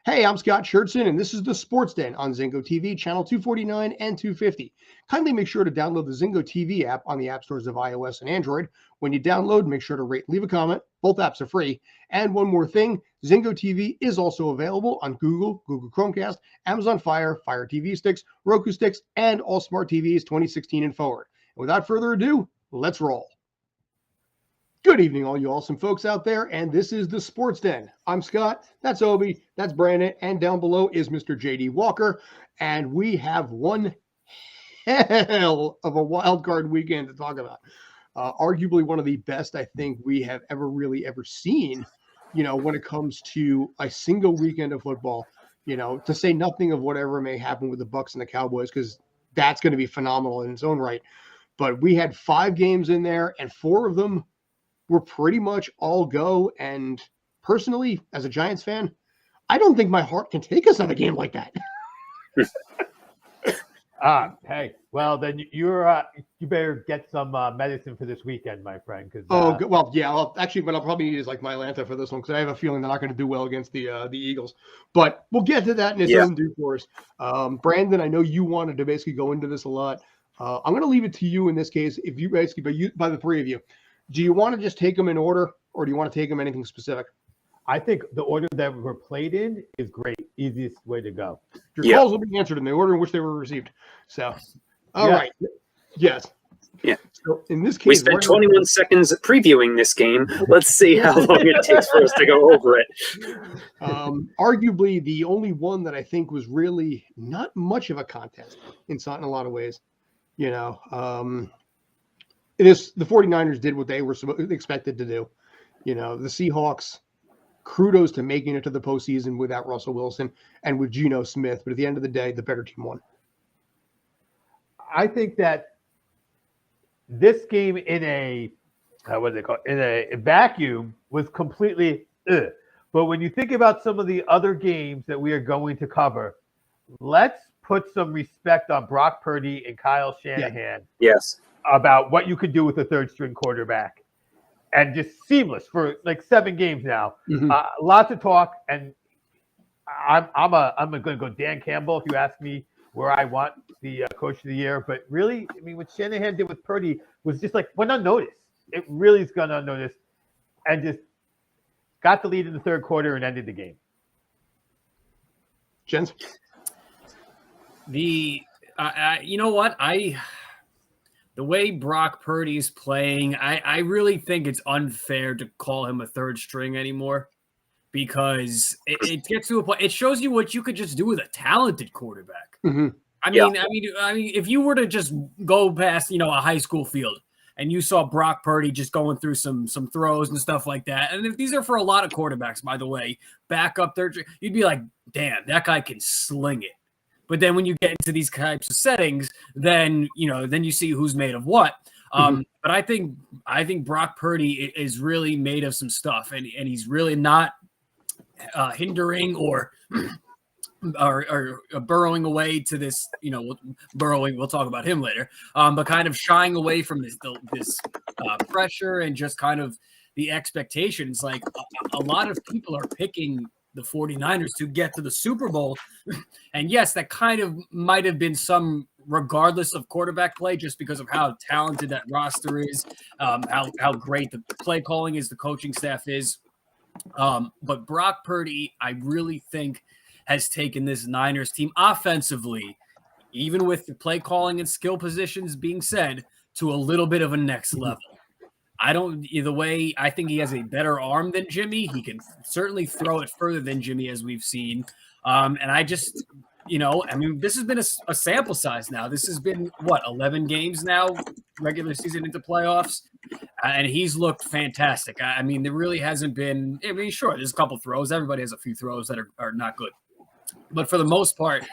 Hey, I'm Scott Schertzen, and this is the Sports Den on Zingo TV, channel 249 and 250. Kindly make sure to download the Zingo TV app on the app stores of iOS and Android. When you download, make sure to rate and leave a comment. Both apps are free. And one more thing, Zingo TV is also available on Google Chromecast, Amazon Fire TV sticks, Roku sticks, and all smart TVs 2016 and forward. And without further ado, let's roll. Good evening, all you awesome folks out there, and this is the Sports Den. I'm Scott, that's Obi, that's Brandon, and down below is Mr. JD Walker, and we have one hell of a wild card weekend to talk about. Arguably one of the best I think we have ever seen, when it comes to a single weekend of football, to say nothing of whatever may happen with the Bucs and the Cowboys, because that's going to be phenomenal in its own right. But we had 5 games in there, and 4 of them were pretty much all go. And personally, as a Giants fan, I don't think my heart can take us on a game like that. Hey, well then you better get some medicine for this weekend, my friend. Because well, yeah. What I'll probably need is like Mylanta for this one, because I have a feeling they're not going to do well against the Eagles. But we'll get to that in its own due course. Brandon, I know you wanted to basically go into this a lot. I'm going to leave it to you in this case. If you basically, by the 3 of you, do you want to just take them in order, or do you want to take them anything specific? I think the order that we're played in is great. Easiest way to go. Your calls will be answered in the order in which they were received. So, all right. Yes. Yeah. So in this case, we spent 21 seconds previewing this game. Let's see how long it takes for us to go over it. Arguably, the only one that I think was really not much of a contest in a lot of ways. The 49ers did what they were expected to do. The Seahawks, kudos to making it to the postseason without Russell Wilson and with Geno Smith. But at the end of the day, the better team won. I think that this game in a vacuum was completely ugh. But when you think about some of the other games that we are going to cover, let's put some respect on Brock Purdy and Kyle Shanahan. Yes. About what you could do with a third string quarterback, and just seamless for like 7 games now. Mm-hmm. Lots of talk, and I'm going to go Dan Campbell if you ask me where I want the coach of the year. But really, I mean, what Shanahan did with Purdy was just like went unnoticed. It really is gone unnoticed, and just got the lead in the third quarter and ended the game. Jens, you know what The way Brock Purdy's playing, I really think it's unfair to call him a third string anymore, because it gets to a point. It shows you what you could just do with a talented quarterback. Mm-hmm. I mean, if you were to just go past, a high school field and you saw Brock Purdy just going through some throws and stuff like that, and if these are for a lot of quarterbacks, by the way, back up third, you'd be like, damn, that guy can sling it. But then when you get into these types of settings, then you see who's made of what. But I think Brock Purdy is really made of some stuff, and he's really not hindering or burrowing away to this. Burrowing. We'll talk about him later. But kind of shying away from this pressure and just kind of the expectations. Like a lot of people are picking the 49ers to get to the Super Bowl. And yes, that kind of might have been some regardless of quarterback play, just because of how talented that roster is, how great the play calling is, the coaching staff is. But Brock Purdy, I really think, has taken this Niners team offensively, even with the play calling and skill positions being said, to a little bit of a next level. I think he has a better arm than Jimmy. He can certainly throw it further than Jimmy, as we've seen. And I just, this has been a sample size now. This has been, 11 games now, regular season into playoffs. And he's looked fantastic. I mean, there really hasn't been, sure, there's a couple throws. Everybody has a few throws that are not good. But for the most part,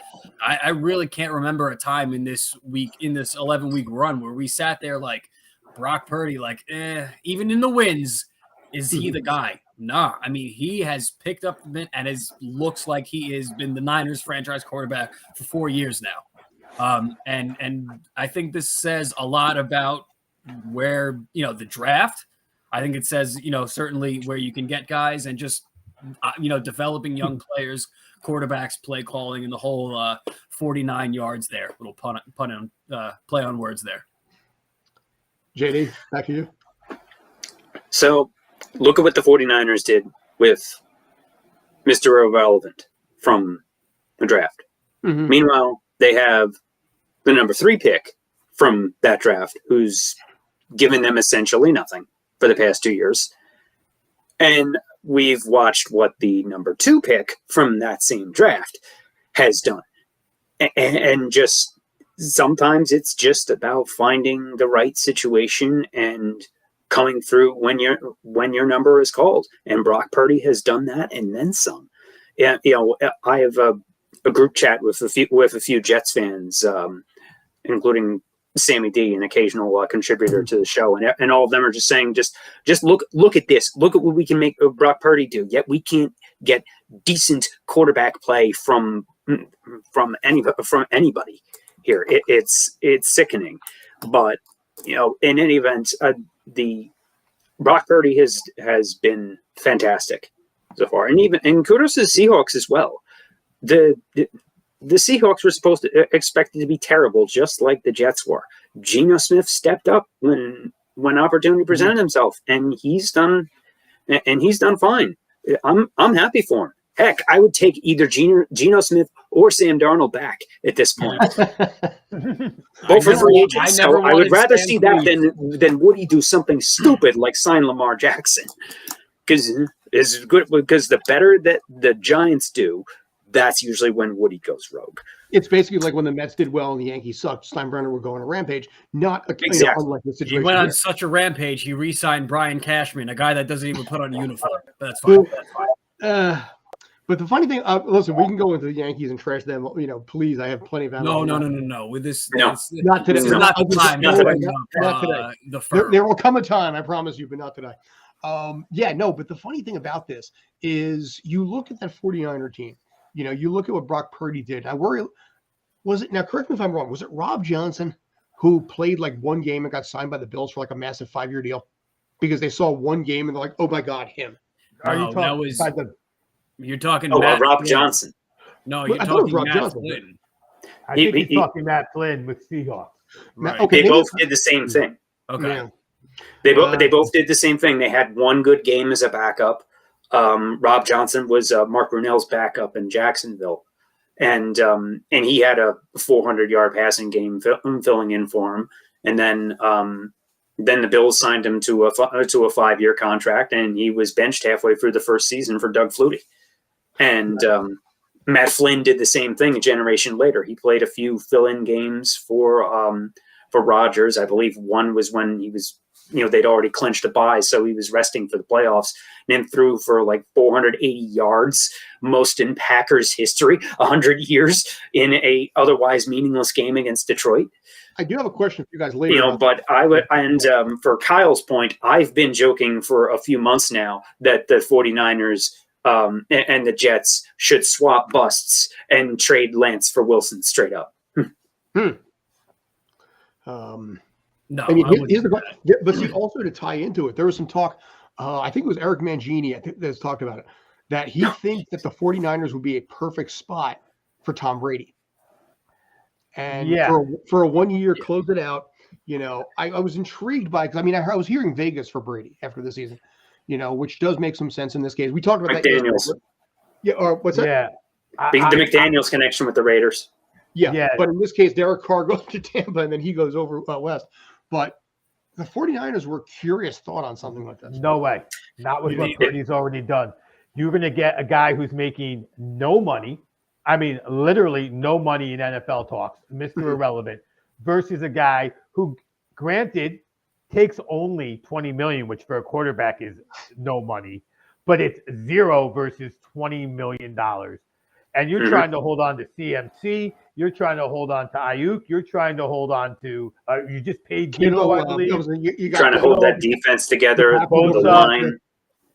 I really can't remember a time in this 11-week run where we sat there like, Brock Purdy, even in the wins, is he the guy? Nah. I mean, he has picked up the bit and looks like he has been the Niners franchise quarterback for 4 years now. And I think this says a lot about where, the draft. I think it says, certainly where you can get guys and just developing young players, quarterbacks, play calling, and the whole 49 yards there. Little play on words there. JD, back to you. So look at what the 49ers did with Mr. Irrelevant from the draft. Mm-hmm. Meanwhile, they have the number 3 pick from that draft, who's given them essentially nothing for the past 2 years. And we've watched what the number 2 pick from that same draft has done. And just sometimes it's just about finding the right situation and coming through when your number is called. And Brock Purdy has done that and then some. Yeah, I have a group chat with a few Jets fans, including Sammy D, an occasional contributor to the show, and all of them are just saying, just look at this, look at what we can make Brock Purdy do. Yet we can't get decent quarterback play from anybody here. It's sickening, but in any event, the Brock Purdy has been fantastic so far, and kudos to the Seahawks as well. The Seahawks were supposed to expected to be terrible, just like the Jets were. Geno Smith stepped up when opportunity presented himself, and he's done fine. I'm happy for him. Heck, I would take either Geno Smith or Sam Darnold back at this point. Both are free agents, so I would rather see that than Woody do something stupid like sign Lamar Jackson. Because the better that the Giants do, that's usually when Woody goes rogue. It's basically like when the Mets did well and the Yankees sucked. Steinbrenner would go on a rampage. Not exactly. Unlike the situation. He went on such a rampage. He re-signed Brian Cashman, a guy that doesn't even put on a uniform. But that's fine. But the funny thing, listen, we can go into the Yankees and trash them. Please, I have plenty of. No. With this, not today. This is not the time. Not today. There will come a time, I promise you, but not today. But the funny thing about this is you look at that 49er team. You look at what Brock Purdy did. I worry, now correct me if I'm wrong, was it Rob Johnson who played like one game and got signed by the Bills for like a massive 5-year deal? Because they saw one game and they're like, oh my God, him. You're talking about Rob Johnson. No, you're talking Rob Johnson. Flynn. I think he's talking Matt Flynn with Seahawks. Right. Okay, they both did the same thing. Okay. Yeah. They both did the same thing. They had one good game as a backup. Rob Johnson was Mark Brunell's backup in Jacksonville, and he had a 400-yard passing game filling in for him. And then the Bills signed him to a 5-year contract, and he was benched halfway through the first season for Doug Flutie. And Matt Flynn did the same thing a generation later. He played a few fill-in games for Rodgers. I believe one was when he was. They'd already clinched a bye, so he was resting for the playoffs. And then threw for like 480 yards, most in Packers history, 100 years in a otherwise meaningless game against Detroit. I do have a question for you guys later. But I would, and for Kyle's point, I've been joking for a few months now that the 49ers and the Jets should swap busts and trade Lance for Wilson straight up. No, here's the question. But see, also to tie into it, there was some talk. I think it was Eric Mangini that's talked about it, that he thinks that the 49ers would be a perfect spot for Tom Brady. And for a 1 year, close it out. I was intrigued by, because I was hearing Vegas for Brady after the season, which does make some sense in this case. We talked about McDaniels. that. Yeah, or what's that? Yeah, the McDaniels connection with the Raiders. Yeah, but in this case, Derek Carr goes to Tampa and then he goes over west. But the 49ers were curious thought on something like this. No way. Not with what Purdy's already done. You're going to get a guy who's making no money. I mean, literally no money in NFL talks, Mr. Irrelevant, versus a guy who, granted, takes only $20 million, which for a quarterback is no money, but it's zero versus $20 million. And you're trying to hold on to CMC. You're trying to hold on to Ayuk. You're trying to hold on to you just paid Gino, I believe. You trying to hold that defense together, hold the line.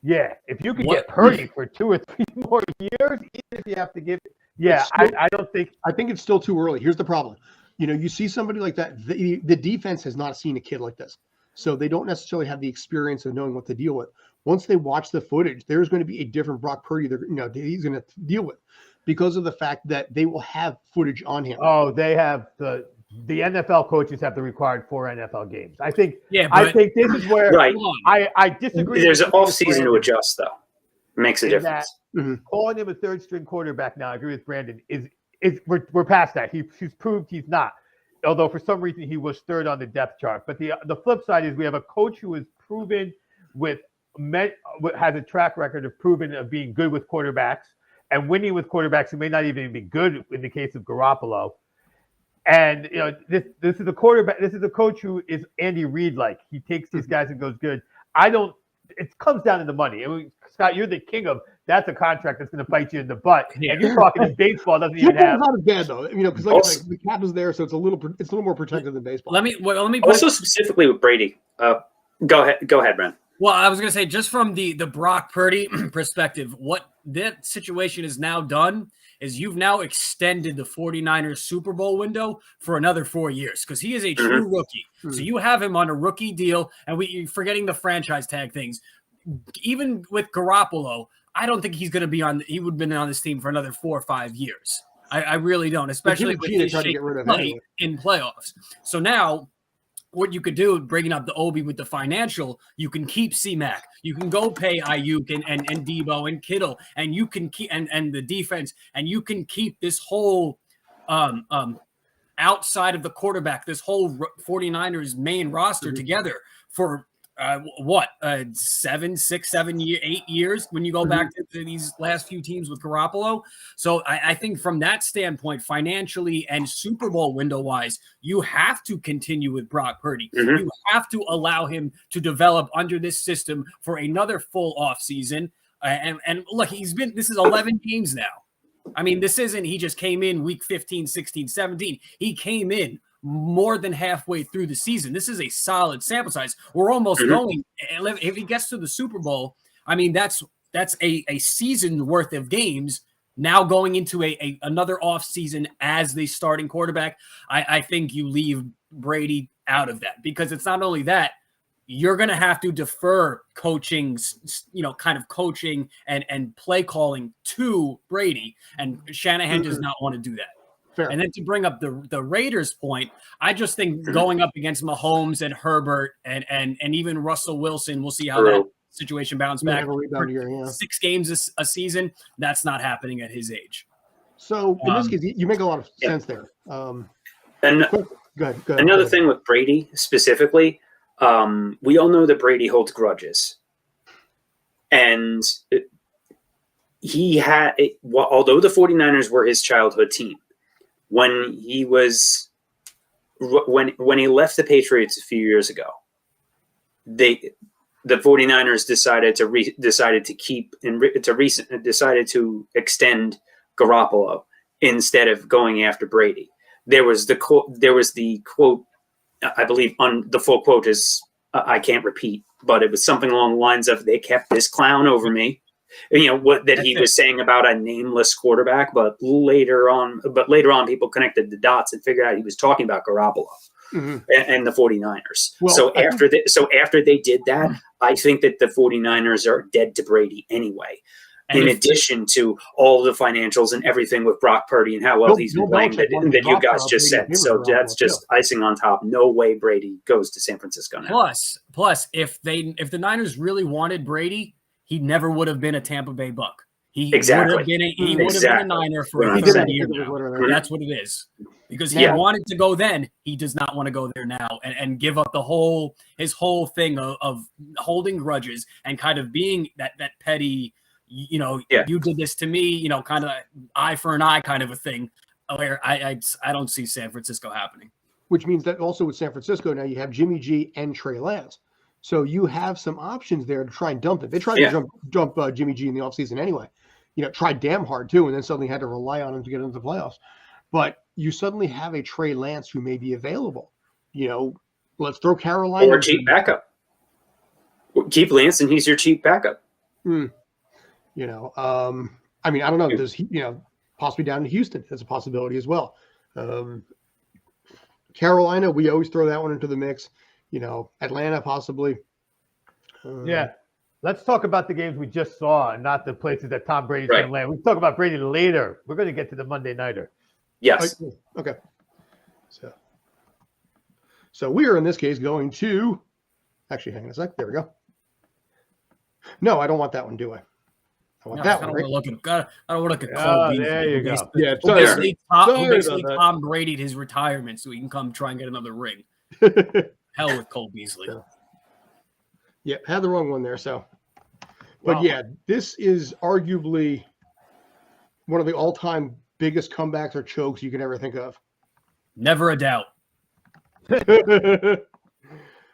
Yeah, if you could get Purdy for 2 or 3 more years, even if you have to give – I don't think – I think it's still too early. Here's the problem. You see somebody like that, the defense has not seen a kid like this. So they don't necessarily have the experience of knowing what to deal with. Once they watch the footage, there's going to be a different Brock Purdy that he's going to deal with because of the fact that they will have footage on him. Oh, they have the NFL coaches have the required 4 NFL games. I think. Yeah, I but think this is where Right. I disagree. There's an with off season to Brandon adjust, though. Makes a in difference. Calling him a third string quarterback now, I agree with Brandon. We're past that. He's proved he's not. Although for some reason he was third on the depth chart. But the flip side is we have a coach who is proven has a track record of being good with quarterbacks and winning with quarterbacks who may not even be good in the case of Garoppolo. And this is a quarterback. This is a coach who is Andy Reid like. He takes these guys and goes good. It comes down to the money. I mean, Scott, you're the king of that's a contract that's going to bite you in the butt. Yeah. And you're talking in baseball doesn't even have. Not as bad though, because like the cap is there, so it's a little more protected than baseball. let me Also, specifically with Brady, go ahead, Brent. Well, I was going to say, just from the Brock Purdy perspective, what that situation has now done is you've now extended the 49ers Super Bowl window for another 4 years because he is a true rookie. So you have him on a rookie deal, and you're forgetting the franchise tag things. Even with Garoppolo, I don't think he's going to be he would have been on this team for another 4 or 5 years. I really don't, especially with his shape of play in playoffs. So now what you could do, bringing up the Obi with the financial, you can keep C-Mac. You can go pay Ayuk and Debo and Kittle, and you can keep and the defense, and you can keep this whole outside of the quarterback, this whole 49ers main roster together for 6, 7, 8 years when you go back to these last few teams with Garoppolo. So I think from that standpoint, financially and Super Bowl window wise, you have to continue with Brock Purdy. You have to allow him to develop under this system for another full off season. And look, this is 11 games now. I mean, this isn't, he just came in week 15, 16, 17. He came in more than halfway through the season. This is a solid sample size. We're almost going, if he gets to the Super Bowl, I mean, that's a season worth of games now going into another off season as the starting quarterback. I think you leave Brady out of that because it's not only that, you're going to have to defer coaching, kind of coaching and play calling to Brady, and Shanahan does not want to do that. Fair. And then to bring up the Raiders point, I just think going up against Mahomes and Herbert and even Russell Wilson, we'll see how that situation bounces back. 6 games a season, that's not happening at his age. So in this case, you make a lot of sense there. And go ahead. Another thing with Brady specifically, we all know that Brady holds grudges, and although the 49ers were his childhood team, when he left the Patriots a few years ago, the 49ers decided to extend Garoppolo instead of going after Brady. There was the quote, I believe the full quote is, I can't repeat, but it was something along the lines of, they kept this clown over me. He was saying about a nameless quarterback, but later on people connected the dots and figured out he was talking about Garoppolo and the 49ers. Well, so after they did that, I think that the 49ers are dead to Brady anyway. In addition to all the financials and everything with Brock Purdy and how well he's been playing that you guys just said. So that's just icing on top. No way Brady goes to San Francisco now. Plus, if the Niners really wanted Brady, he never would have been a Tampa Bay Buck. He would have been a Niner for a year now. That's what it is. Because he wanted to go then, he does not want to go there now and give up his whole thing of holding grudges and kind of being that petty, you did this to me, kind of eye for an eye kind of a thing. Where I don't see San Francisco happening. Which means that also with San Francisco now you have Jimmy G and Trey Lance. So you have some options there to try and dump it. They tried to jump Jimmy G in the offseason anyway. Tried damn hard too, and then suddenly had to rely on him to get into the playoffs. But you suddenly have a Trey Lance who may be available. Let's throw Carolina. Or cheap backup. Keep Lance, and he's your cheap backup. I mean, I don't know. Does possibly down in Houston? That's a possibility as well. Carolina, we always throw that one into the mix. Atlanta possibly. Yeah. Let's talk about the games we just saw and not the places that Tom Brady's Right. going to land. We can talk about Brady later. We're going to get to the Monday Nighter. Yes. Okay. So we are in this case going to actually hang on a sec. There we go. No, I don't want that one, do I? I want that one. I Right? don't want to look at Cole Oh, Beasley. there you go. Yeah, Who sorry. basically Sorry about that. Tom Brady'd his retirement so he can come try and get another ring. Hell with Cole Beasley. Yeah, had the wrong one there. So, but Well, yeah, this is arguably one of the all-time biggest comebacks or chokes you can ever think of. Never a doubt.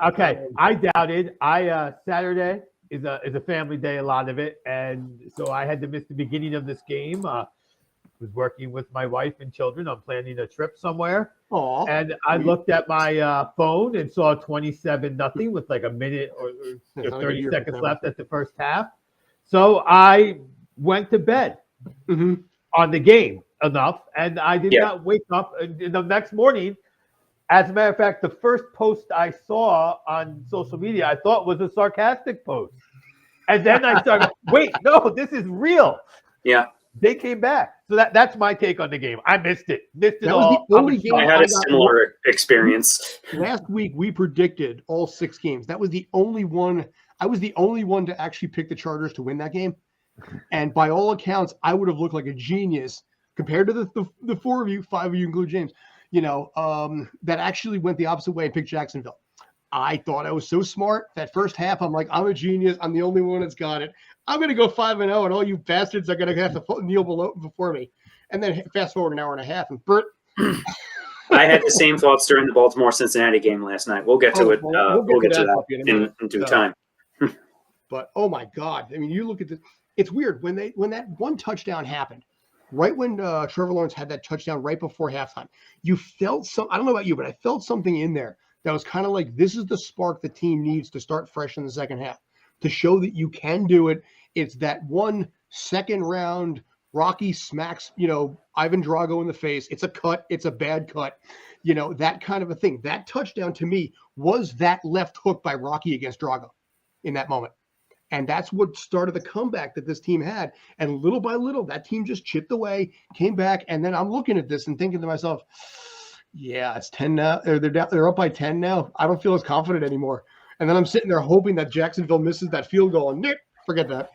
Okay, I doubted. Saturday is a family day, a lot of it, and so I had to miss the beginning of this game. Was working with my wife and children on planning a trip somewhere, Aw. and I looked at my phone and saw 27-0 with like a minute or Yeah, 30 you're seconds right. left at the first half. So I went to bed Mhm. on the game enough, and I did not wake up the next morning. As a matter of fact, the first post I saw on social media, I thought was a sarcastic post. And then I started, wait, no, this is real. Yeah. They came back. So that's my take on the game. I missed it. That was the only game I had a similar experience. Last week we predicted all 6 games. That was the only one. I was the only one to actually pick the Chargers to win that game. And by all accounts, I would have looked like a genius compared to the 4 of you, 5 of you, include James, that actually went the opposite way and picked Jacksonville. I thought I was so smart. That first half, I'm like, I'm a genius. I'm the only one that's got it. I'm going to go 5-0, and all you bastards are going to have to kneel before me. And then fast forward an hour and a half, and Bert. I had the same thoughts during the Baltimore-Cincinnati game last night. We'll get to it. We'll get to that in due time. But oh my God! I mean, you look at this. It's weird when that one touchdown happened, right when Trevor Lawrence had that touchdown right before halftime. You felt some. I don't know about you, but I felt something in there that was kind of like, this is the spark the team needs to start fresh in the second half, to show that you can do it. It's that 1 second round Rocky smacks, Ivan Drago in the face. It's a cut. It's a bad cut. That kind of a thing. That touchdown to me was that left hook by Rocky against Drago in that moment. And that's what started the comeback that this team had. And little by little, that team just chipped away, came back. And then I'm looking at this and thinking to myself, yeah, it's 10 now. They're up by 10 now. I don't feel as confident anymore. And then I'm sitting there hoping that Jacksonville misses that field goal, and forget that.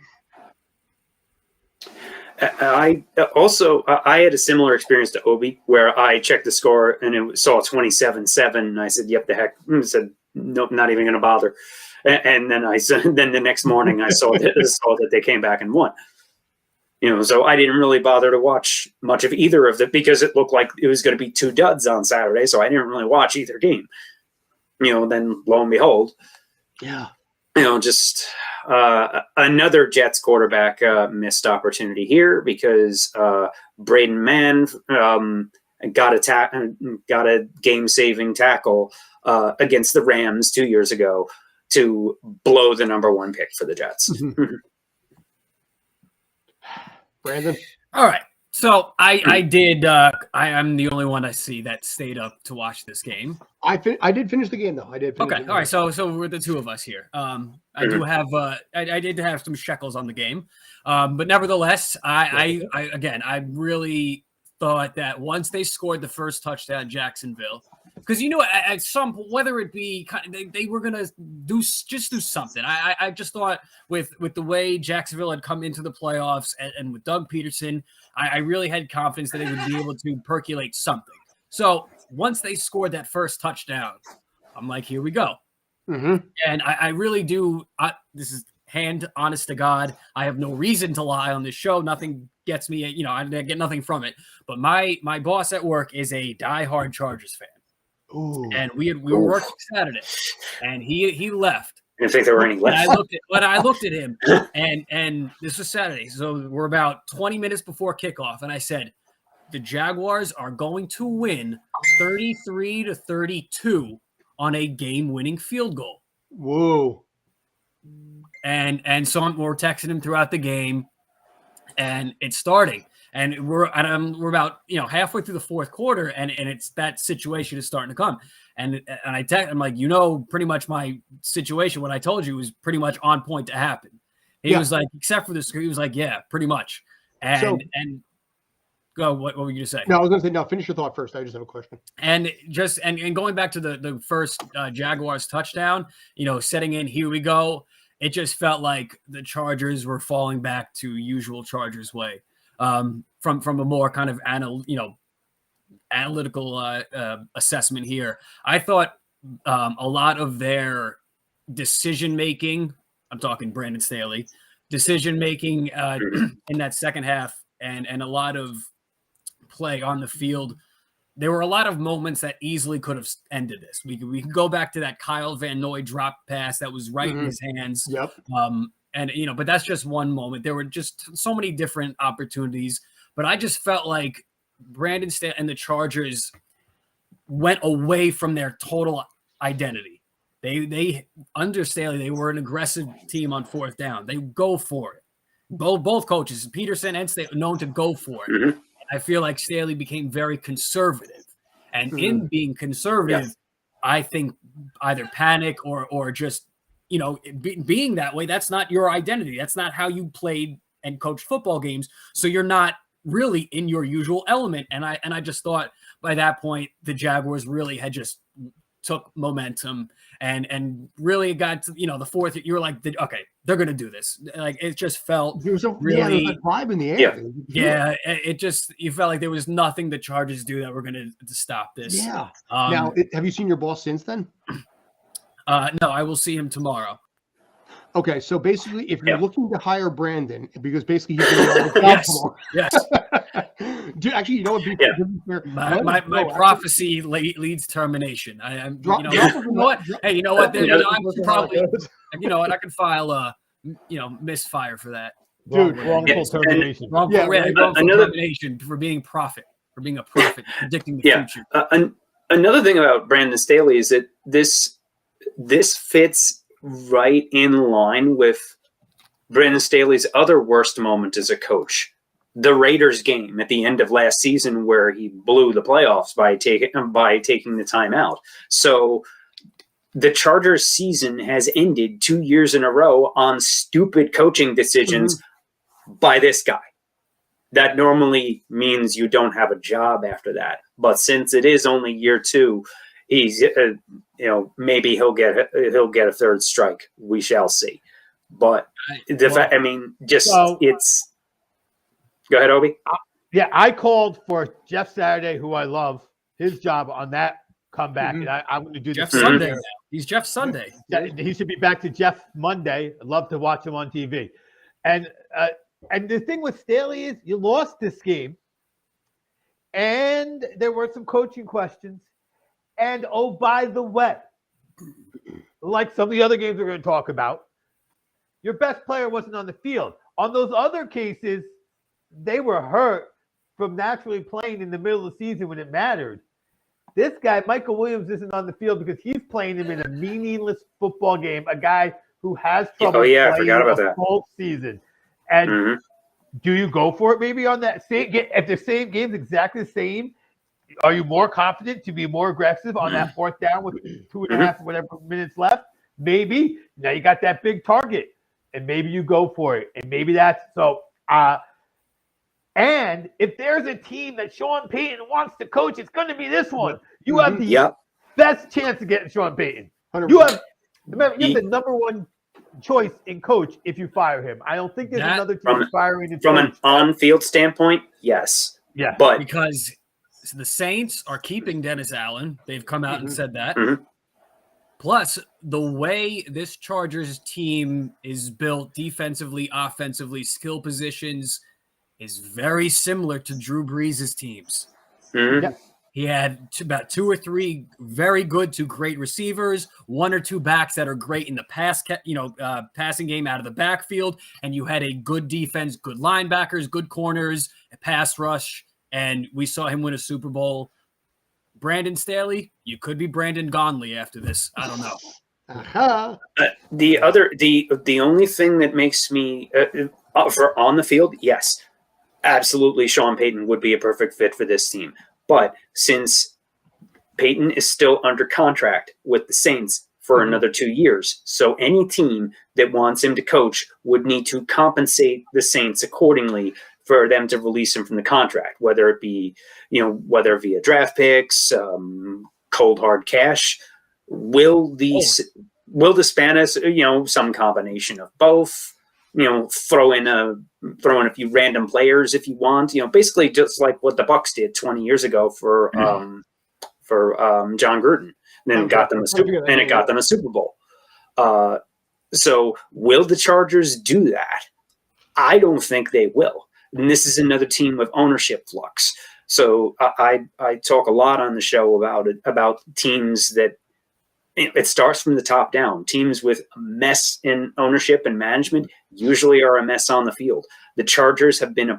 I had a similar experience to Obi, where I checked the score and it saw 27-7. And I said, "Yep, the heck." I said, "Nope, not even going to bother." And then then the next morning I saw that they came back and won. So I didn't really bother to watch much of either of them because it looked like it was going to be 2 duds on Saturday. So I didn't really watch either game. Then lo and behold, yeah, just another Jets quarterback missed opportunity here because Braden Mann got a game-saving tackle against the Rams 2 years ago to blow the number 1 pick for the Jets. Brandon? All right. So I did. I'm the only one I see that stayed up to watch this game. I did finish the game though. I did. Okay. All right. So we're the 2 of us here. I do have. I did have some shekels on the game, but nevertheless, I really thought that once they scored the first touchdown, Jacksonville, because at some, whether it be they were gonna do something. I just thought with the way Jacksonville had come into the playoffs and with Doug Peterson, I really had confidence that they would be able to percolate something. So once they scored that first touchdown, I'm like, here we go. Mm-hmm. And I really do. This is honest to God. I have no reason to lie on this show. Nothing gets me. I get nothing from it. But my boss at work is a diehard Chargers fan. Ooh. And we were working Saturday, and he left. I didn't think there were any left. I looked at him, and this was Saturday, so we're about 20 minutes before kickoff, and I said, the Jaguars are going to win 33-32 on a game-winning field goal. Whoa. And so we're texting him throughout the game, and it's starting. And we're about halfway through the fourth quarter, and it's that situation is starting to come. And I'm like, pretty much my situation, what I told you was pretty much on point to happen. He was like, except for this, he was like, yeah, pretty much. And go, what were you going to say? No, I was going to say, no, finish your thought first. I just have a question. And going back to the first Jaguars touchdown, setting in, here we go. It just felt like the Chargers were falling back to usual Chargers way, from a more kind of analytical assessment here. I thought a lot of their decision making, I'm talking Brandon Staley, decision making in that second half, and a lot of play on the field. There were a lot of moments that easily could have ended this. We can go back to that Kyle Van Noy drop pass that was right in his hands. Yep. But that's just one moment. There were just so many different opportunities, but I just felt like Brandon Staley and the Chargers went away from their total identity. They under Staley, they were an aggressive team on fourth down. They go for it. Both coaches, Peterson and Staley, known to go for it. Mm-hmm. I feel like Staley became very conservative, and in being conservative, I think either panic or just being that way. That's not your identity. That's not how you played and coached football games. So you're not really in your usual element. And I just thought by that point the Jaguars really had just took momentum and really got to the fourth. You were like, okay, they're gonna do this. Like it just felt there was really a vibe in the air. Yeah. It just, you felt like there was nothing the Chargers do that were gonna stop this. Yeah. Now, have you seen your boss since then? No, I will see him tomorrow. Okay, so basically, if you're looking to hire Brandon, because basically he's going to job tomorrow. Yes. Dude, actually, you know what? My prophecy leads termination. I'm. Drop, what? Hey, you know what? I'm probably. You know what? I can file a misfire for that. Dude, wrongful termination. Wrongful termination for being a prophet, predicting the future. Another thing about Brandon Staley is that this fits right in line with Brandon Staley's other worst moment as a coach, the Raiders game at the end of last season where he blew the playoffs by taking the time out. So the Chargers season has ended 2 years in a row on stupid coaching decisions by this guy. That normally means you don't have a job after that. But since it is only year two, he's maybe he'll get a third strike. We shall see. But it's. Go ahead, Obi. I called for Jeff Saturday, who I love, his job on that comeback, and I'm going to do Jeff this Sunday. Now. He's Jeff Sunday. He should be back to Jeff Monday. I'd love to watch him on TV. And the thing with Staley is you lost this game, and there were some coaching questions. And, oh, by the way, like some of the other games we're going to talk about, your best player wasn't on the field. On those other cases, they were hurt from naturally playing in the middle of the season when it mattered. This guy, Michael Williams, isn't on the field because he's playing him in a meaningless football game, a guy who has trouble playing a full season. And do you go for it maybe on that same game? If the same game's exactly the same, are you more confident to be more aggressive on that fourth down with 2.5 or whatever minutes left? Maybe. Now you got that big target, and maybe you go for it. And maybe that's so. And if there's a team that Sean Payton wants to coach, it's going to be this one. You have the best chance of getting Sean Payton. 100%. You have the number one choice in coach if you fire him. I don't think there's another team firing from an on-field standpoint. Yes. Yeah. But because the Saints are keeping Dennis Allen. They've come out and said that. Plus, the way this Chargers team is built defensively, offensively, skill positions is very similar to Drew Brees' teams. He had about 2 or 3 very good to great receivers, 1 or 2 backs that are great in the passing game out of the backfield, and you had a good defense, good linebackers, good corners, a pass rush, and we saw him win a Super Bowl. Brandon Staley, you could be Brandon Gonley after this. I don't know. The only thing that makes me for on the field, yes, absolutely Sean Payton would be a perfect fit for this team. But since Payton is still under contract with the Saints for another 2 years, so any team that wants him to coach would need to compensate the Saints accordingly for them to release him from the contract, whether it be, whether via draft picks, cold hard cash. Will the Spanish, some combination of both, throw in a few random players if you want, basically just like what the Bucks did 20 years ago for John Gruden, and then got them a Super Bowl. So will the Chargers do that? I don't think they will. And this is another team with ownership flux. So I talk a lot on the show about teams that it starts from the top down. Teams with a mess in ownership and management usually are a mess on the field. The Chargers have been a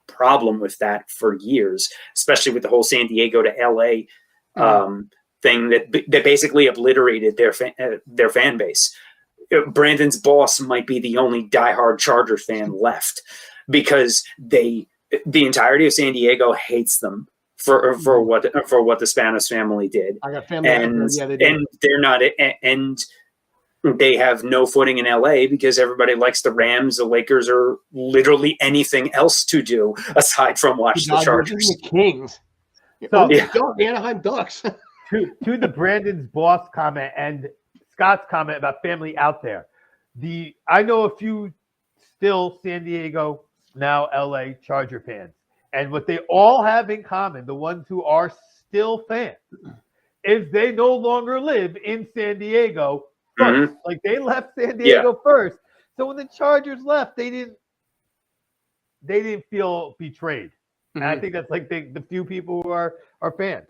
problem with that for years, especially with the whole San Diego to LA thing that basically obliterated their fan base. Brandon's boss might be the only diehard Chargers fan left, because the entirety of San Diego hates them for what the Spanish family did. I got family, and they're not, and they have no footing in LA because everybody likes the Rams, the Lakers, or literally anything else to do aside from watch the Chargers. The Kings. So the Anaheim Ducks. to the Brandon's boss comment and Scott's comment about family out there. I know a few still San Diego, now LA Charger fans. And what they all have in common, the ones who are still fans, is they no longer live in San Diego first. Like, they left San Diego first. So when the Chargers left, they didn't feel betrayed. And I think that's like the few people who are fans.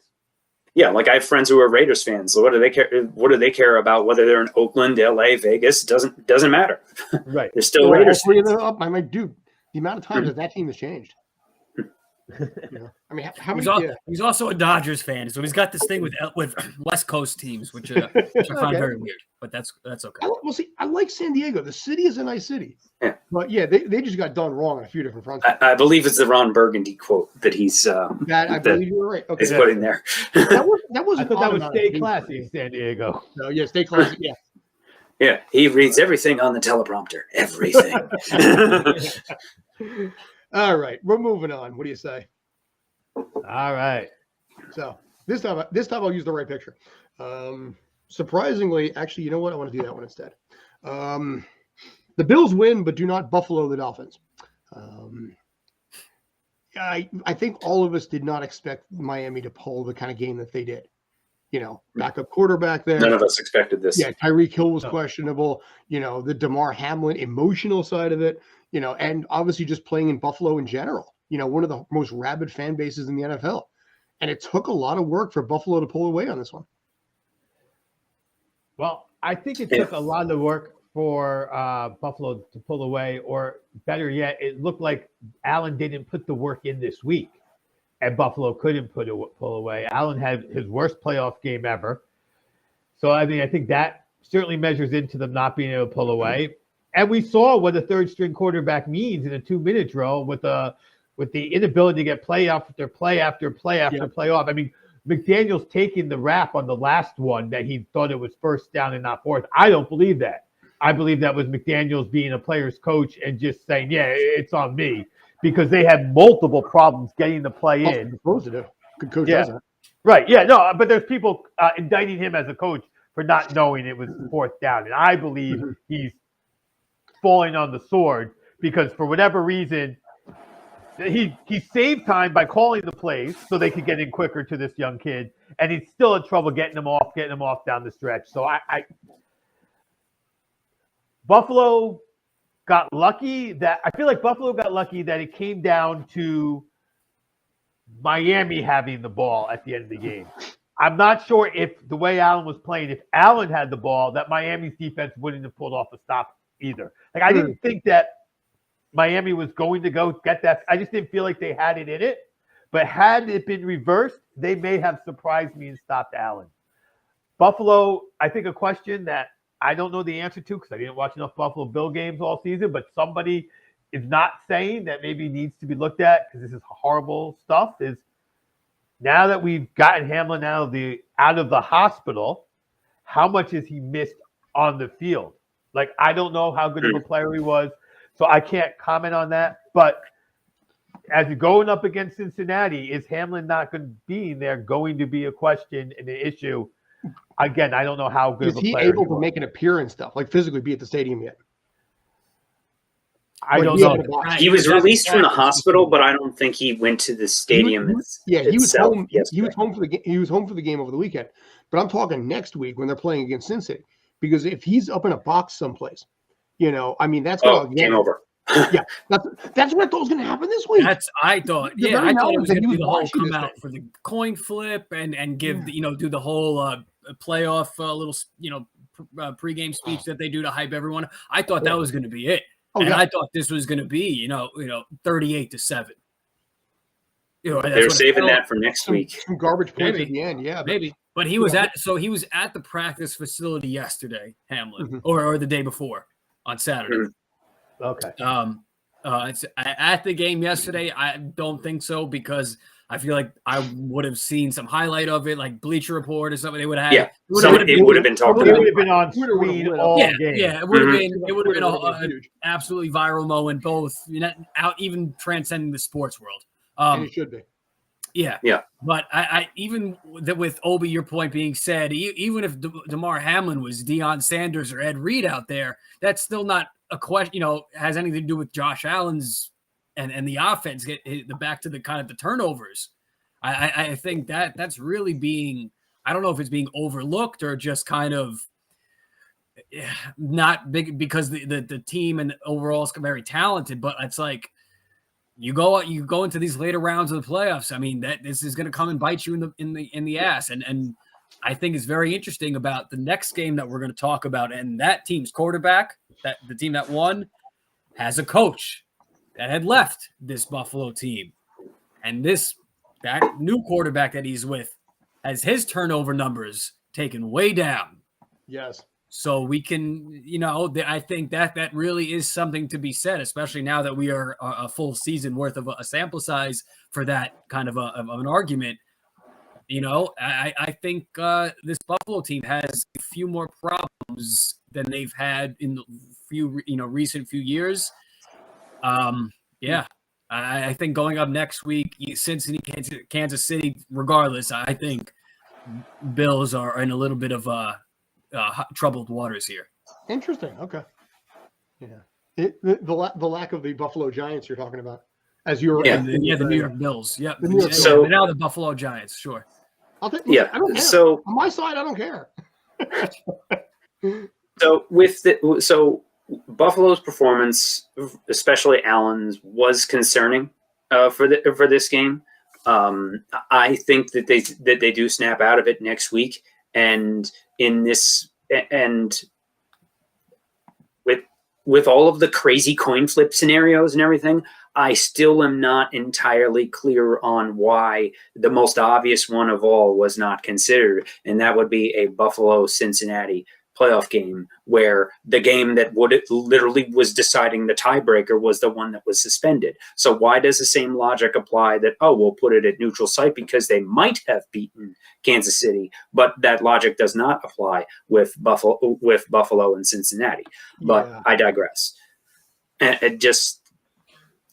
Yeah, like I have friends who are Raiders fans. So what do they care? What do they care about whether they're in Oakland, LA, Vegas? Doesn't matter. Right. They're still Raiders fans. I'm like, dude, the amount of times that team has changed. I mean, how many? He's also a Dodgers fan, so he's got this thing with West Coast teams, which I find very weird. But that's okay. Well, see, I like San Diego. The city is a nice city. Yeah. But yeah, they just got done wrong on a few different fronts. I believe it's the Ron Burgundy quote that he's I believe you were right. Okay, is putting there. That was stay classy in San Diego. No, yeah, stay classy. Yeah. Yeah, he reads everything on the teleprompter. Everything. All right, we're moving on. What do you say? All right. So this time I'll use the right picture. Surprisingly, actually, you know what? I want to do that one instead. The Bills win, but do not Buffalo the Dolphins. I think all of us did not expect Miami to pull the kind of game that they did. Backup quarterback there. None of us expected this. Yeah, Tyreek Hill was questionable. The DeMar Hamlin emotional side of it. And obviously just playing in Buffalo in general. One of the most rabid fan bases in the NFL. And it took a lot of work for Buffalo to pull away on this one. Well, I think it took a lot of work for Buffalo to pull away, or better yet, it looked like Allen didn't put the work in this week, and Buffalo couldn't pull away. Allen had his worst playoff game ever. So, I mean, I think that certainly measures into them not being able to pull away. And we saw what a third-string quarterback means in a 2-minute drill with the inability to get play after play after play after play off. I mean, McDaniels taking the rap on the last one that he thought it was first down and not fourth. I don't believe that. I believe that was McDaniels being a player's coach and just saying, yeah, it's on me, because they had multiple problems getting the play in. Supposed to do. Good coach does that. Right. Yeah. No, but there's people indicting him as a coach for not knowing it was fourth down. And I believe he's falling on the sword because for whatever reason, he saved time by calling the plays so they could get in quicker to this young kid, and he's still in trouble getting them off down the stretch. So Buffalo got lucky that it came down to Miami having the ball at the end of the game. I'm not sure if the way Allen was playing, if Allen had the ball, that Miami's defense wouldn't have pulled off a stop either. Like, I didn't think that Miami was going to go get that. I just didn't feel like they had it in it. But had it been reversed, they may have surprised me and stopped Allen. Buffalo, I think a question that I don't know the answer to because I didn't watch enough Buffalo Bill games all season, but somebody is not saying that maybe needs to be looked at because this is horrible stuff is now that we've gotten Hamlin out of the hospital, how much has he missed on the field? Like, I don't know how good of a player he was, so I can't comment on that. But as you're going up against Cincinnati, is Hamlin not going to be there going to be a question and an issue? Again, I don't know how good Is of a he player able he to was. make an appearance stuff, like physically be at the stadium yet? I Like, don't he had know. to box. He was released from the hospital, but I don't think he went to the stadium He was itself home. yesterday. He was home for the game. He was home for the game over the weekend. But I'm talking next week when they're playing against Cincinnati, because if he's up in a box someplace, I mean, that's going to Game over. Yeah, that's what I thought was going to happen this week. I thought The it very was knowledge going that to he be was the whole watching come this out thing. for the coin flip and give do the whole playoff little pregame speech that they do to hype everyone. I thought that was going to be it. Oh, And yeah. I thought this was going to be, 38-7. They're saving that for next week. Some garbage points Maybe. at the end, yeah. Maybe. But he was at the practice facility yesterday, Hamlin, Mhm. or the day before on Saturday. Mhm. Okay. It's at the game yesterday. I don't think so because I feel like I would have seen some highlight of it, like Bleacher Report or something. They would have had Yeah, it would have been talked It about. would have been on Twitter would've screen lit up. all game. it would have been. It would have Twitter been would've been a huge, absolutely viral moment, both out even transcending the sports world. and it should be. Yeah. But I even with Obi, your point being said, even if DeMar Hamlin was Deion Sanders or Ed Reed out there, that's still not a question. Has anything to do with Josh Allen's and the offense. Get the back to the kind of the turnovers. I think that's really being. I don't know if it's being overlooked or just kind of not big because the team and overall is very talented, but it's like. You go into these later rounds of the playoffs. I mean, this is going to come and bite you in the ass. And I think it's very interesting about the next game that we're going to talk about. And that team's quarterback, that the team that won, has a coach that had left this Buffalo team, and that new quarterback that he's with has his turnover numbers taken way down. Yes. So we can, I think that really is something to be said, especially now that we are a full season worth of a sample size for that kind of an argument. I think this Buffalo team has a few more problems than they've had in the recent few years. I think going up next week, Cincinnati, Kansas City, regardless, I think Bills are in a little bit of troubled waters here. Interesting. Okay. Yeah. The lack of the Buffalo Giants you're talking about, as you're the New York Bills. Yep. So now the Buffalo Giants. Sure. I'll take. Yeah. I don't care. So on my side, I don't care. So Buffalo's performance, especially Allen's, was concerning for this game. I think that they do snap out of it next week, and with all of the crazy coin flip scenarios and everything, I still am not entirely clear on why the most obvious one of all was not considered, and that would be a Buffalo-Cincinnati playoff game, where the game that literally was deciding the tiebreaker was the one that was suspended. So why does the same logic apply that, we'll put it at neutral site because they might have beaten Kansas City, but that logic does not apply with Buffalo and Cincinnati. But Yeah. I digress. And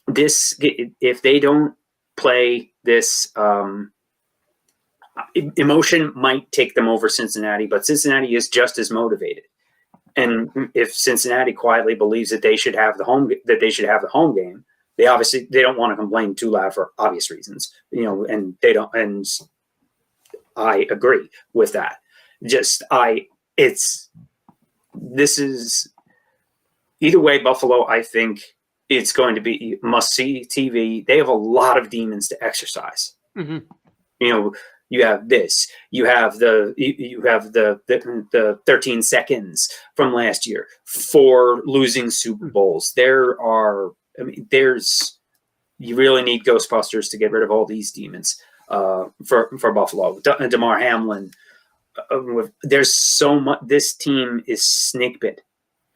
if they don't play this, emotion might take them over Cincinnati, but Cincinnati is just as motivated. And if Cincinnati quietly believes that they should have the home game, they don't want to complain too loud for obvious reasons, and they don't. And I agree with that. This is either way. Buffalo, I think it's going to be must-see TV. They have a lot of demons to exercise. Mm-hmm. You have this. You have the 13 seconds from last year, 4 losing Super Bowls. You really need Ghostbusters to get rid of all these demons for Buffalo. DeMar Hamlin. There's so much. This team is snake bit,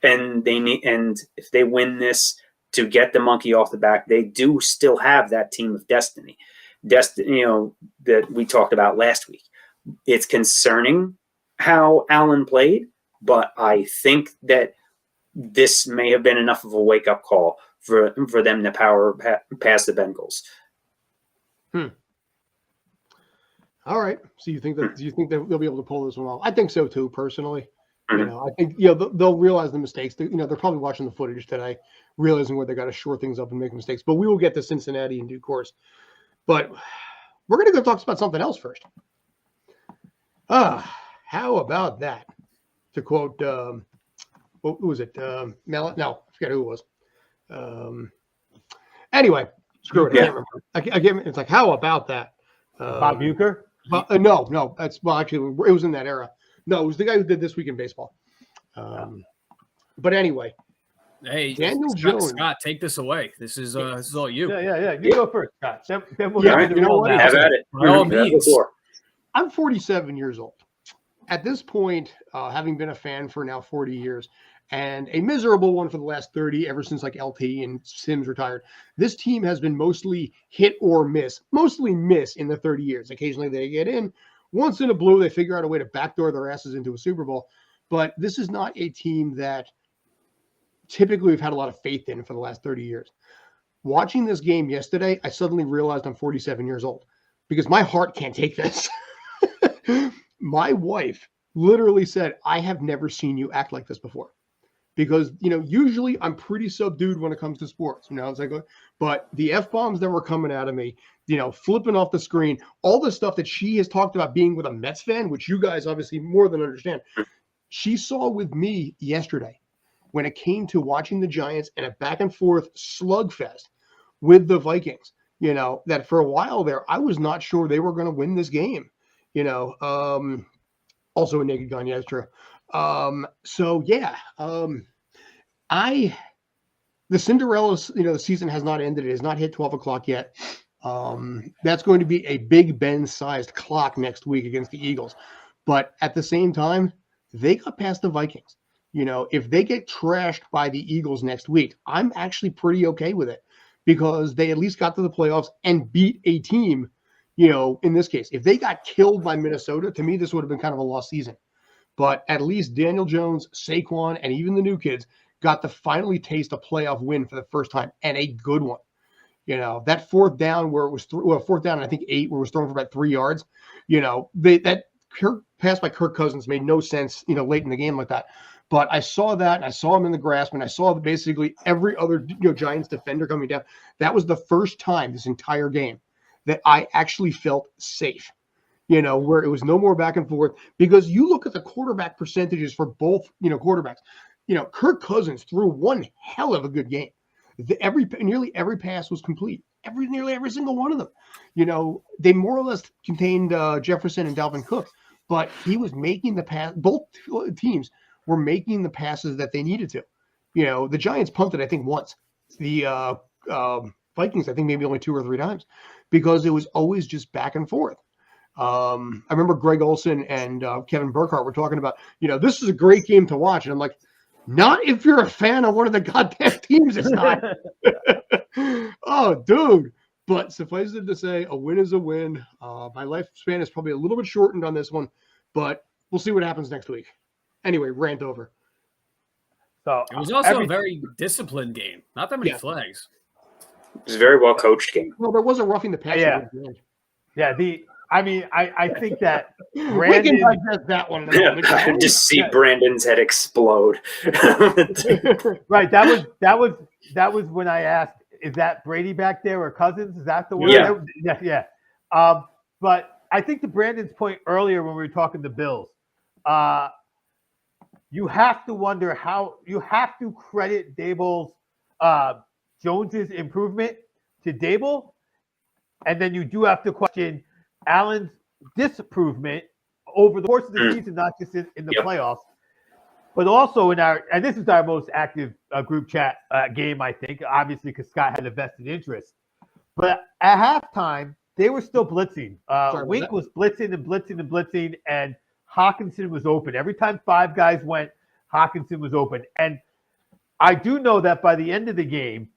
and if they win this, to get the monkey off the back. They do still have that team of destiny, that we talked about last week. It's concerning how Allen played, but I think that this may have been enough of a wake-up call for them to power past the Bengals. All right. So you think that they'll be able to pull this one off? I think so too, personally. Mhm. I think they'll realize the mistakes. They're probably watching the footage today, realizing where they got to shore things up and make mistakes. But we will get to Cincinnati in due course. But we're going to go talk about something else first. How about that? To quote, what was it? No, I forget who it was. Anyway, screw it. I can't remember. It's like, how about that? Bob Uecker? No. Actually, it was in that era. No, it was the guy who did This Week in Baseball. But anyway, hey, Daniel Jones. Scott, take this away. This is all you. Yeah. You go first, Scott. Then we'll Yeah, get into you know what? Have at it. By all means. I'm 47 years old. At this point, having been a fan for now 40 years, and a miserable one for the last 30, ever since like LT and Sims retired, this team has been mostly hit or miss, mostly miss in the 30 years. Occasionally they get in. Once in a blue, they figure out a way to backdoor their asses into a Super Bowl. But this is not a team that typically we've had a lot of faith in for the last 30 years. Watching this game yesterday, I suddenly realized I'm 47 years old because my heart can't take this. My wife literally said, I have never seen you act like this before. Because, usually I'm pretty subdued when it comes to sports. It's like, but the F-bombs that were coming out of me, flipping off the screen, all the stuff that she has talked about being with a Mets fan, which you guys obviously more than understand, she saw with me yesterday when it came to watching the Giants and a back and forth slugfest with the Vikings, that for a while there, I was not sure they were going to win this game. Also a naked gun. Yeah, that's true. The Cinderella, the season has not ended. It has not hit 12 o'clock yet. That's going to be a Big Ben-sized clock next week against the Eagles. But at the same time, they got past the Vikings. If they get trashed by the Eagles next week, I'm actually pretty okay with it because they at least got to the playoffs and beat a team, in this case. If they got killed by Minnesota, to me, this would have been kind of a lost season. But at least Daniel Jones, Saquon, and even the new kids got to finally taste a playoff win for the first time, and a good one. That fourth down where it was fourth down, and I think 8, where it was thrown for about 3 yards. That pass by Kirk Cousins made no sense, late in the game like that. But I saw that, and I saw him in the grasp, and I saw basically every other Giants defender coming down. That was the first time this entire game that I actually felt safe. Where it was no more back and forth, because you look at the quarterback percentages for both, quarterbacks. Kirk Cousins threw one hell of a good game. Nearly every pass was complete. Nearly every single one of them. They more or less contained Jefferson and Dalvin Cook, but he was making the pass. Both teams were making the passes that they needed to. The Giants punted, I think, once. The Vikings, I think, maybe only 2 or 3 times, because it was always just back and forth. I remember Greg Olson and Kevin Burkhardt were talking about, this is a great game to watch. And I'm like, not if you're a fan of one of the goddamn teams. It's not. Oh, dude. But suffice it to say, a win is a win. My lifespan is probably a little bit shortened on this one, but we'll see what happens next week. Anyway, rant over. So it was also a very disciplined game. Not that many flags. It was a very well coached game. Well, there wasn't roughing the passer. Yeah. I think that Brandon, Brandon, we can digest that one. I could just see Brandon's head explode. Right. That was when I asked, is that Brady back there or Cousins? Is that the one? Yeah. But I think to Brandon's point earlier when we were talking to Bills, you have to wonder you have to credit Dable's Jones's improvement to Dable, and then you do have to question Allen's disapproval over the course of the season, not just in the playoffs, but also and this is our most active group chat game, I think, obviously because Scott had a vested interest. But at halftime, they were still blitzing. Wink was blitzing and blitzing and blitzing, and Hawkinson was open. Every time 5 guys went, Hawkinson was open. And I do know that by the end of the game,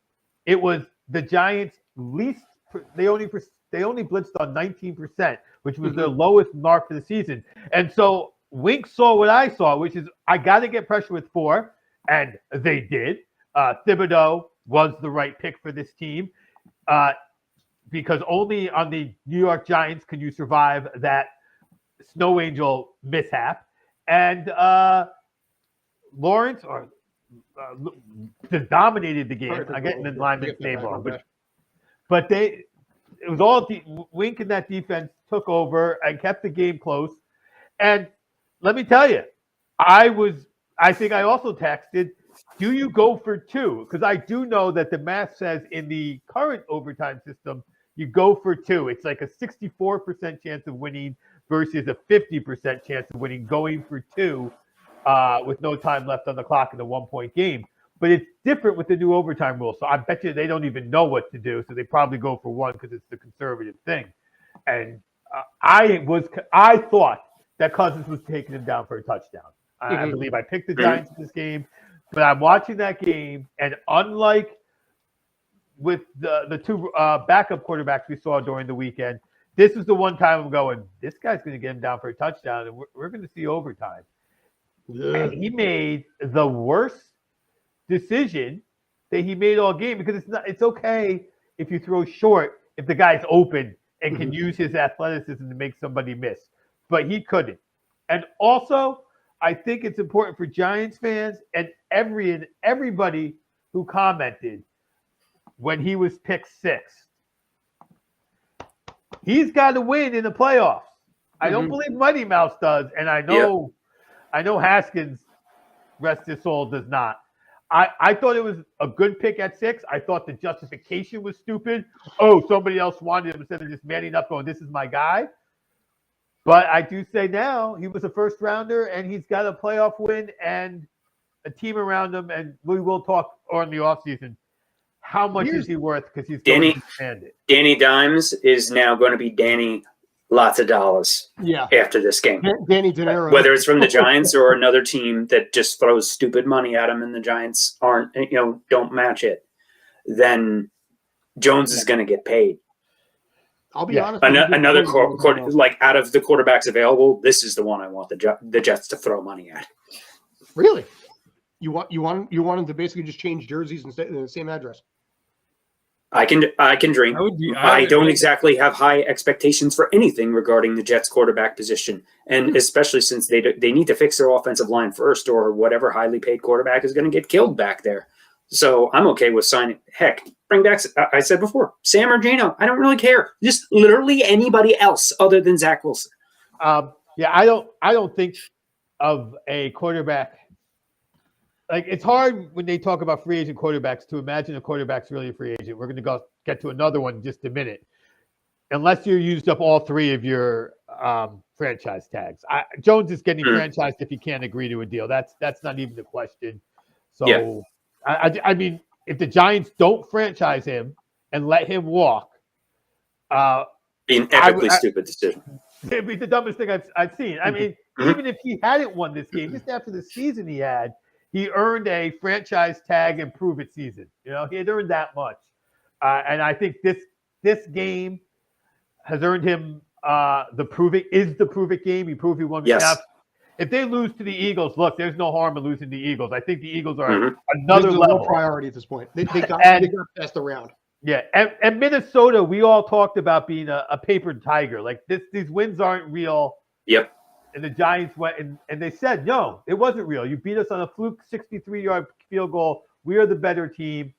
it was the Giants' least. They only blitzed on 19%, which was their lowest mark for the season. And so Wink saw what I saw, which is I got to get pressure with 4, and they did. Thibodeau was the right pick for this team because only on the New York Giants can you survive that snow angel mishap. And Lawrence dominated the game. I'm getting the lineman's name wrong, but it was all Wink and that defense took over and kept the game close. And let me tell you, I think I also texted, do you go for 2? Because I do know that the math says in the current overtime system, you go for 2. It's like a 64% chance of winning versus a 50% chance of winning going for 2 with no time left on the clock in a 1-point game. But it's different with the new overtime rule. So I bet you they don't even know what to do. So they probably go for 1 because it's the conservative thing. And I thought that Cousins was taking him down for a touchdown. I believe I picked the Giants in this game. But I'm watching that game, and unlike with the 2 backup quarterbacks we saw during the weekend, this is the one time I'm going, this guy's going to get him down for a touchdown, and we're going to see overtime. Yeah. And he made the worst decision that he made all game because it's okay if you throw short if the guy's open and can use his athleticism to make somebody miss. But he couldn't. And also, I think it's important for Giants fans and everybody who commented when he was picked 6th. He's got to win in the playoffs. I don't believe Mighty Mouse does, and I know Haskins, rest his soul, does not. I thought it was a good pick at 6. I thought the justification was stupid. Oh, somebody else wanted him instead of just manning up going, this is my guy. But I do say now he was a first rounder and he's got a playoff win and a team around him. And we will talk in the offseason. How much is he worth? Because he's going to expand it. Danny Dimes is now going to be Danny lots of dollars after this game. Danny Dinero. Whether it's from the Giants or another team that just throws stupid money at him and the Giants don't match it, then Jones is going to get paid. I'll be honest. Another like out of the quarterbacks available, this is the one I want the Jets to throw money at. Really? You want them to basically just change jerseys and stay in the same address? I can dream. I don't exactly have high expectations for anything regarding the Jets quarterback position, and especially since they need to fix their offensive line first, or whatever highly paid quarterback is going to get killed back there. So I'm okay with signing. Heck, bring back. I said before, Sam or Gino. I don't really care. Just literally anybody else other than Zach Wilson. I don't think of a quarterback. Like, it's hard when they talk about free agent quarterbacks to imagine a quarterback's really a free agent. We're going to get to another one in just a minute. Unless you used up all 3 of your franchise tags. Jones is getting franchised if he can't agree to a deal. That's not even the question. So, I mean, if the Giants don't franchise him and let him walk, be an epically stupid decision. It'd be the dumbest thing I've seen. I mean, even if he hadn't won this game, just after the season he had, he earned a franchise tag and prove it season. He had earned that much. And I think this game has earned him the prove it game. He proved he won. Yes. Now, if they lose to the Eagles, look, there's no harm in losing the Eagles. I think the Eagles are another level priority at this point. They got past the round. Yeah, and Minnesota, we all talked about being a paper tiger. Like these wins aren't real. Yep. And the Giants went and they said, no, it wasn't real. You beat us on a fluke 63-yard field goal. We are the better team.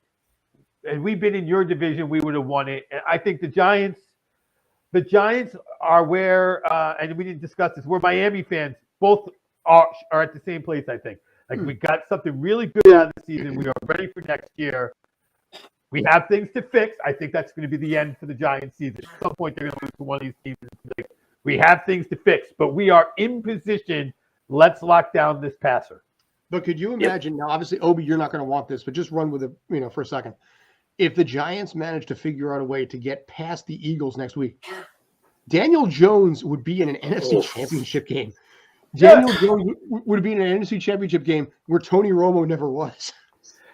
And we've been in your division. We would have won it. And I think the Giants are where, and we didn't discuss this, where Miami fans both are at the same place, I think. Like, we got something really good out of the season. We are ready for next year. We have things to fix. I think that's going to be the end for the Giants season. At some point, they're going to lose to one of these teams. Like, we have things to fix, but we are in position. Let's lock down this passer. But could you imagine now? Obviously, Obi, you're not going to want this, but just run with it, for a second. If the Giants manage to figure out a way to get past the Eagles next week, Daniel Jones would be in an NFC Championship game. Daniel Jones would be in an NFC Championship game where Tony Romo never was.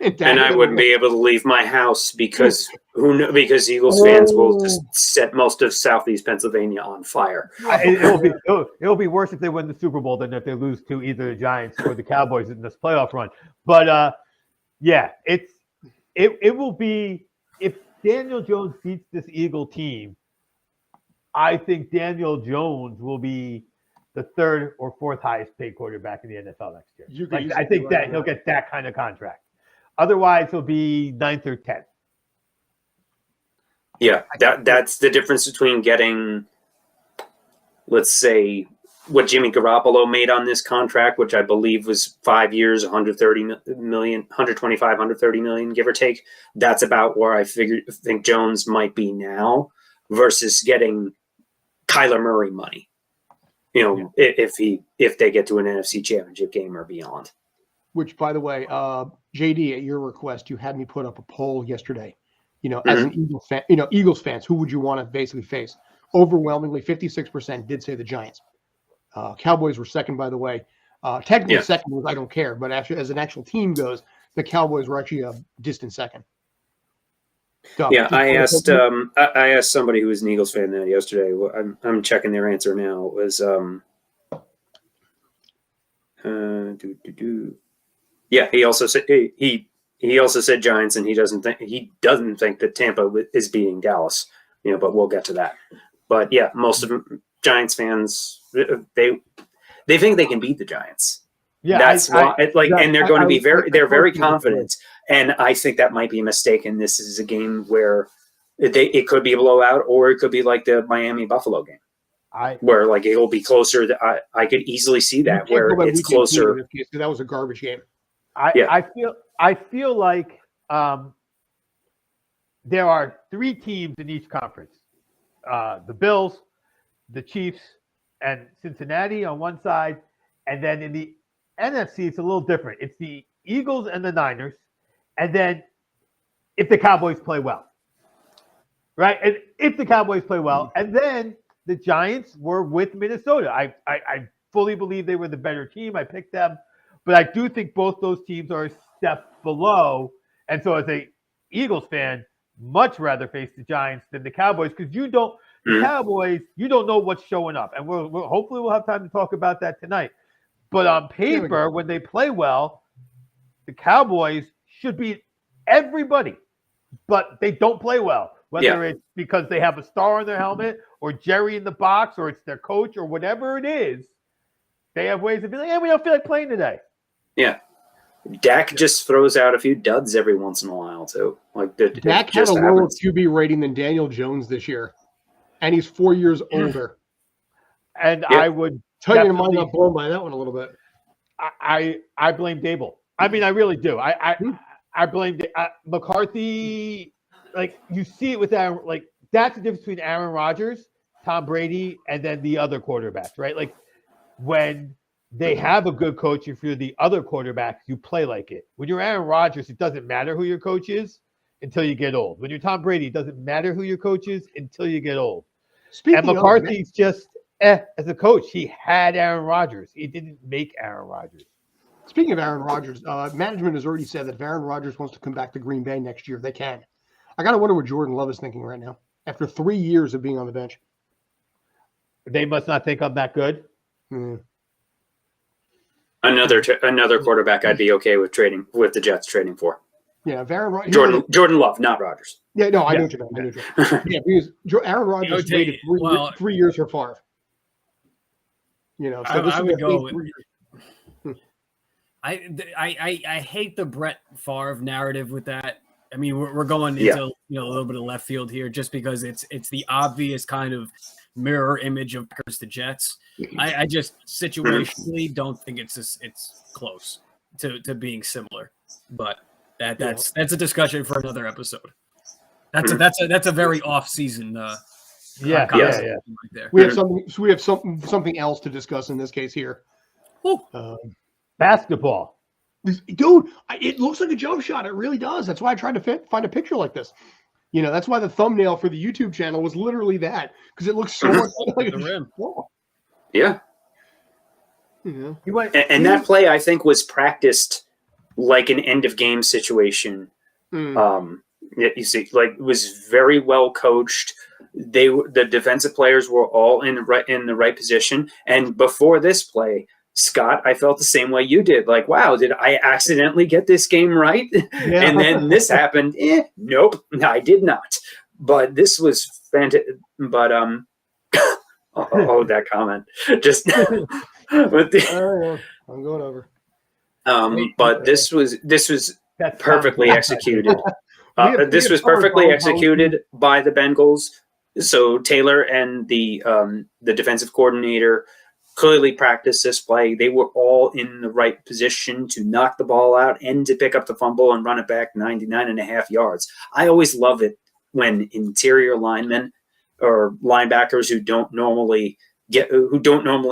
And I wouldn't be able to leave my house because because Eagles fans will just set most of Southeast Pennsylvania on fire. It'll be worse if they win the Super Bowl than if they lose to either the Giants or the Cowboys in this playoff run. But it will be, if Daniel Jones beats this Eagle team, I think Daniel Jones will be the third or fourth highest paid quarterback in the NFL next year. I think that he'll get that kind of contract. Otherwise, he'll be 9th or 10th. Yeah, that's the difference between getting, let's say, what Jimmy Garoppolo made on this contract, which I believe was 5 years, 130 million, 125, 130 million, give or take. That's about where I think Jones might be now, versus getting Kyler Murray money. If they get to an NFC Championship game or beyond. Which, by the way, JD, at your request, you had me put up a poll yesterday. As an Eagles fan, Eagles fans, who would you want to basically face? Overwhelmingly, 56% did say the Giants. Cowboys were second, by the way. Technically, second was I don't care, but actually, as an actual team goes, the Cowboys were actually a distant second. I asked somebody who was an Eagles fan yesterday. I'm checking their answer now. It was he also said he also said Giants, and he doesn't think that Tampa is beating Dallas. But we'll get to that. But yeah, most of them, Giants fans, they think they can beat the Giants. Yeah, that's why. And they're going to be very confident. And I think that might be a mistake. And this is a game where it could be a blowout, or it could be like the Miami Buffalo game, where it will be closer. I could easily see that where it's closer. That was a garbage game. I feel like there are 3 teams in each conference: the Bills, the Chiefs, and Cincinnati on one side, and then in the NFC, it's a little different. It's the Eagles and the Niners, and then if the Cowboys play well, right? And if the Cowboys play well, and then the Giants were with Minnesota. I fully believe they were the better team. I picked them, but I do think both those teams are a step below. And so as a Eagles fan, much rather face the Giants than the Cowboys, because the Cowboys, you don't know what's showing up. And we'll hopefully we'll have time to talk about that tonight. But on paper, when they play well, the Cowboys should beat everybody, but they don't play well. Whether it's because they have a star on their helmet, or Jerry in the box, or it's their coach, or whatever it is, they have ways of being like, we don't feel like playing today. Yeah. Dak just throws out a few duds every once in a while, too. Dak had a lower QB rating than Daniel Jones this year, and he's 4 years older. And I would tell you, your mind got blown by that one a little bit. I blame Dable. I mean, I really do. I blame McCarthy. You see it with Aaron. That's the difference between Aaron Rodgers, Tom Brady, and then the other quarterbacks, right? When they have a good coach, if you're the other quarterbacks, you play like it. When you're Aaron Rodgers, it doesn't matter who your coach is until you get old. When you're Tom Brady, it doesn't matter who your coach is until you get old. And McCarthy's just as a coach. He had Aaron Rodgers. He didn't make Aaron Rodgers. Speaking of Aaron Rodgers, management has already said that if Aaron Rodgers wants to come back to Green Bay next year, they can. I got to wonder what Jordan Love is thinking right now after 3 years of being on the bench. They must not think I'm that good. Another quarterback I'd be okay with the Jets trading for. Yeah, Aaron Jordan Love, not Rodgers. Yeah, no, I know what you mean. Yeah, because Aaron Rodgers waited 3 years for Favre. So I would go. I hate the Brett Favre narrative with that. I mean, we're going into a little bit of left field here, just because it's the obvious kind of mirror image of Packers to Jets. I just situationally don't think it's close to being similar, but that's a discussion for another episode. That's a very off season. Yeah. Right there. We have something else to discuss in this case here. Basketball. Dude, it looks like a jump shot. It really does. That's why I tried to find a picture like this. That's why the thumbnail for the YouTube channel was literally that, because it looks so much like a rim. Yeah. And that play, I think, was practiced like an end of game situation. You see, like, was very well coached. The defensive players were all in the right position. And before this play, Scott, I felt the same way you did. Like, wow, did I accidentally get this game right? Yeah. And then this happened. Nope, I did not. But this was fantastic. But that comment just with the, I'm going over. But this was That's perfectly executed. This was perfectly executed by the Bengals. So Taylor and the defensive coordinator clearly practiced this play. They were all in the right position to knock the ball out and to pick up the fumble and run it back 99.5 yards. I always love it when interior linemen or linebackers who don't normally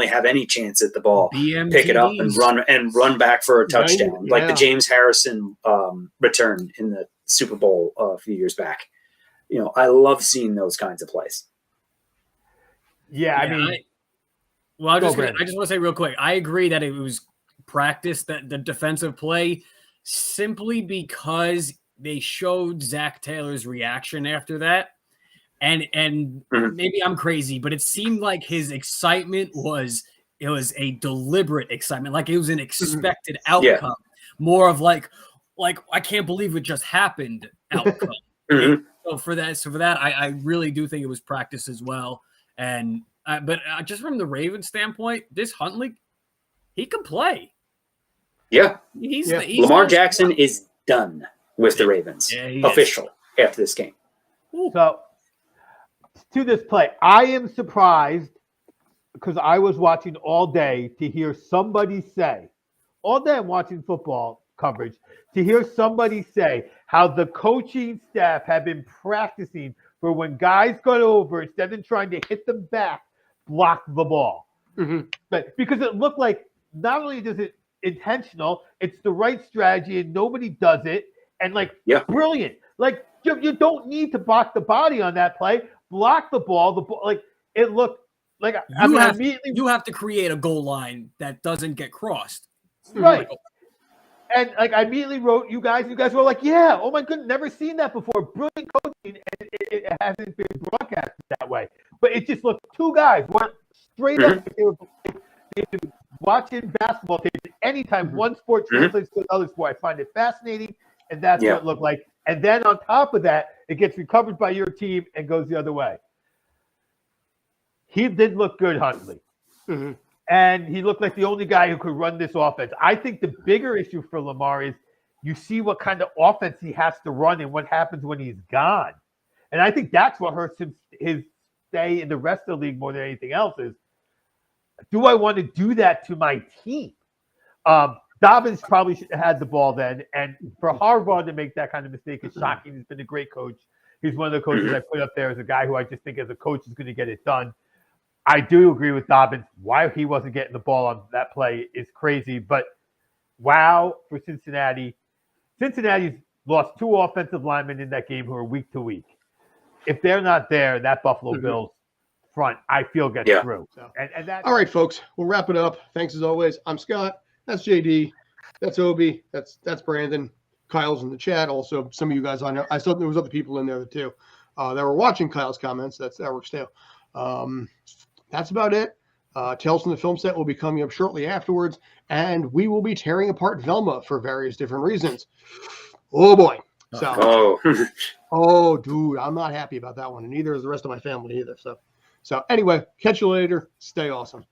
have any chance at the ball pick it up and run back for a touchdown, like the James Harrison return in the Super Bowl a few years back. I love seeing those kinds of plays. Yeah, I mean, I just want to say real quick, I agree that it was practice, that the defensive play, simply because they showed Zach Taylor's reaction after that. And maybe I'm crazy, but it seemed like his excitement was a deliberate excitement, like it was an expected outcome, more of like I can't believe it just happened outcome. So for that, I really do think it was practice as well. And but just from the Ravens standpoint, this Huntley, he can play. Yeah, he's Lamar Jackson is done with the Ravens. Official after this game. So to this play, I am surprised because I was watching all day to hear somebody say, all day I'm watching football coverage, to hear somebody say how the coaching staff have been practicing for when guys got over, instead of trying to hit them back, block the ball. But because it looked like not only is it intentional, it's the right strategy and nobody does it. And brilliant. Like you don't need to block the body on that play. Block the ball. Like it looked like you have to create a goal line that doesn't get crossed. Right. And I immediately wrote you guys were like, yeah, oh my goodness, never seen that before. Brilliant coaching, and it hasn't been broadcasted that way. But it just looked, two guys went straight up. They were watching basketball tapes anytime one sport translates to another sport. I find it fascinating, and that's what it looked like. And then on top of that, it gets recovered by your team and goes the other way. He did look good, Huntley. And he looked like the only guy who could run this offense. I think the bigger issue for Lamar is you see what kind of offense he has to run and what happens when he's gone. And I think that's what hurts his stay in the rest of the league more than anything else is, do I want to do that to my team? Dobbins probably should have had the ball then. And for Harbaugh to make that kind of mistake is shocking. He's been a great coach. He's one of the coaches I put up there as a guy who I just think as a coach is going to get it done. I do agree with Dobbins. Why he wasn't getting the ball on that play is crazy. But wow, for Cincinnati. Cincinnati's lost two offensive linemen in that game who are week to week. If they're not there, that Buffalo Bills front, I feel, gets through. So. And that. All right, folks, we'll wrap it up. Thanks as always. I'm Scott. That's JD. That's Obi. That's Brandon. Kyle's in the chat. Also, some of you guys I know. I saw there was other people in there too that were watching Kyle's comments. That works too. That's about it. Tales from the Film Set will be coming up shortly afterwards, and we will be tearing apart Velma for various different reasons. Oh boy. So, dude, I'm not happy about that one, and neither is the rest of my family either. So anyway, catch you later. Stay awesome.